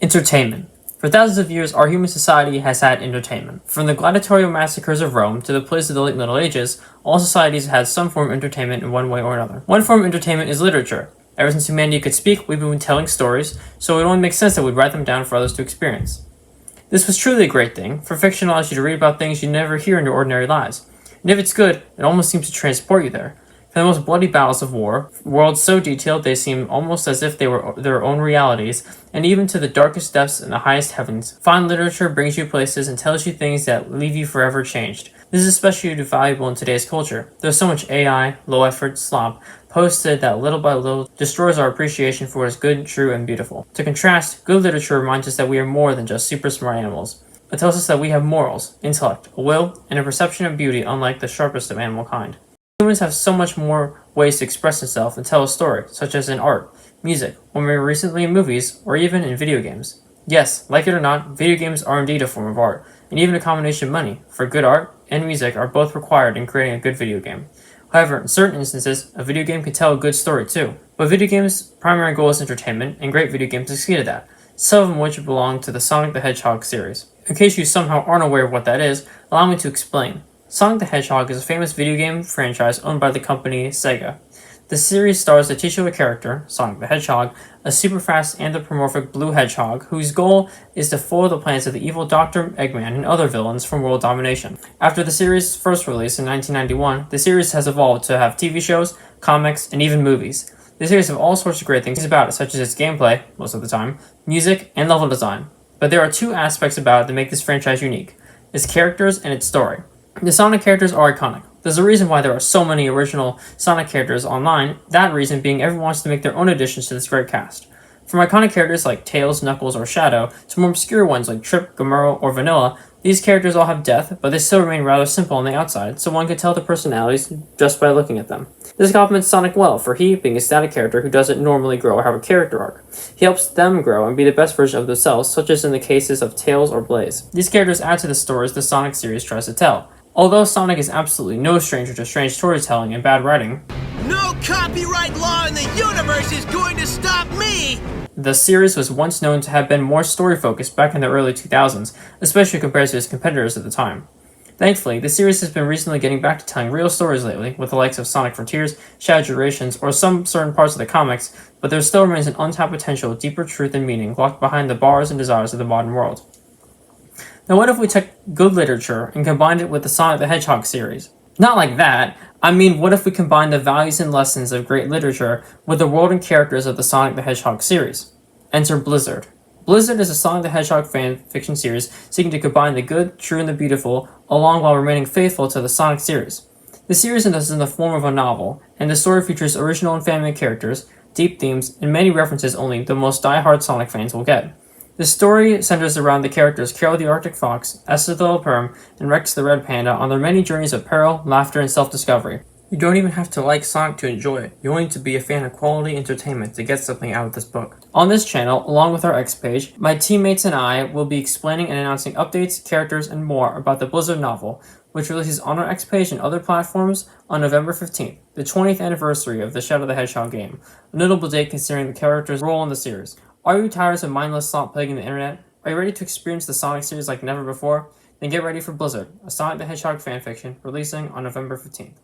Entertainment. For thousands of years, our human society has had entertainment. From the gladiatorial massacres of Rome to the plays of the late Middle Ages, all societies have had some form of entertainment in one way or another. One form of entertainment is literature. Ever since humanity could speak, we've been telling stories, so it only makes sense that we'd write them down for others to experience. This was truly a great thing, for fiction allows you to read about things you never hear in your ordinary lives. And if it's good, it almost seems to transport you there. For the most bloody battles of war, worlds so detailed they seem almost as if they were their own realities, and even to the darkest depths in the highest heavens, fine literature brings you places and tells you things that leave you forever changed. This is especially valuable in today's culture. There's so much AI, low-effort slop posted that little by little destroys our appreciation for what is good, true, and beautiful. To contrast, good literature reminds us that we are more than just super smart animals. It tells us that we have morals, intellect, a will, and a perception of beauty unlike the sharpest of animal kind. Humans have so much more ways to express themselves and tell a story, such as in art, music, or more recently in movies, or even in video games. Yes, like it or not, video games are indeed a form of art, and even a combination of money, for good art and music are both required in creating a good video game. However, in certain instances, a video game can tell a good story too. But video games' primary goal is entertainment, and great video games succeed at that, some of which belong to the Sonic the Hedgehog series. In case you somehow aren't aware of what that is, allow me to explain. Sonic the Hedgehog is a famous video game franchise owned by the company Sega. The series stars the titular character, Sonic the Hedgehog, a super-fast anthropomorphic blue hedgehog whose goal is to foil the plans of the evil Dr. Eggman and other villains from world domination. After the series' first release in 1991, the series has evolved to have TV shows, comics, and even movies. The series have all sorts of great things about it, such as its gameplay, most of the time, music, and level design. But there are two aspects about it that make this franchise unique: its characters and its story. The Sonic characters are iconic. There's a reason why there are so many original Sonic characters online, that reason being everyone wants to make their own additions to this great cast. From iconic characters like Tails, Knuckles, or Shadow, to more obscure ones like Trip, Gamero, or Vanilla, these characters all have depth, but they still remain rather simple on the outside, so one could tell their personalities just by looking at them. This complements Sonic well, for he, being a static character who doesn't normally grow or have a character arc, he helps them grow and be the best version of themselves, such as in the cases of Tails or Blaze. These characters add to the stories the Sonic series tries to tell. Although Sonic is absolutely no stranger to strange storytelling and bad writing, no copyright law in the universe is going to stop me! The series was once known to have been more story-focused back in the early 2000s, especially compared to its competitors at the time. Thankfully, the series has been recently getting back to telling real stories lately, with the likes of Sonic Frontiers, Shadow Generations, or some certain parts of the comics, but there still remains an untapped potential, deeper truth and meaning locked behind the bars and desires of the modern world. Now what if we took good literature and combined it with the Sonic the Hedgehog series? Not like that. I mean, what if we combine the values and lessons of great literature with the world and characters of the Sonic the Hedgehog series? Enter Blizzard. Blizzard is a Sonic the Hedgehog fan fiction series seeking to combine the good, true, and the beautiful, along while remaining faithful to the Sonic series. The series is in the form of a novel, and the story features original and family characters, deep themes, and many references only the most die-hard Sonic fans will get. The story centers around the characters Carol the Arctic Fox, Esther the Little Perm, and Rex the Red Panda on their many journeys of peril, laughter, and self-discovery. You don't even have to like Sonic to enjoy it. You only need to be a fan of quality entertainment to get something out of this book. On this channel, along with our X page, my teammates and I will be explaining and announcing updates, characters, and more about the Blizzard novel, which releases on our X page and other platforms on November 15th, the 20th anniversary of the Shadow the Hedgehog game, a notable date considering the character's role in the series. Are you tired of mindless slop plaguing the internet? Are you ready to experience the Sonic series like never before? Then get ready for Blizzard, a Sonic the Hedgehog fanfiction releasing on November 15th.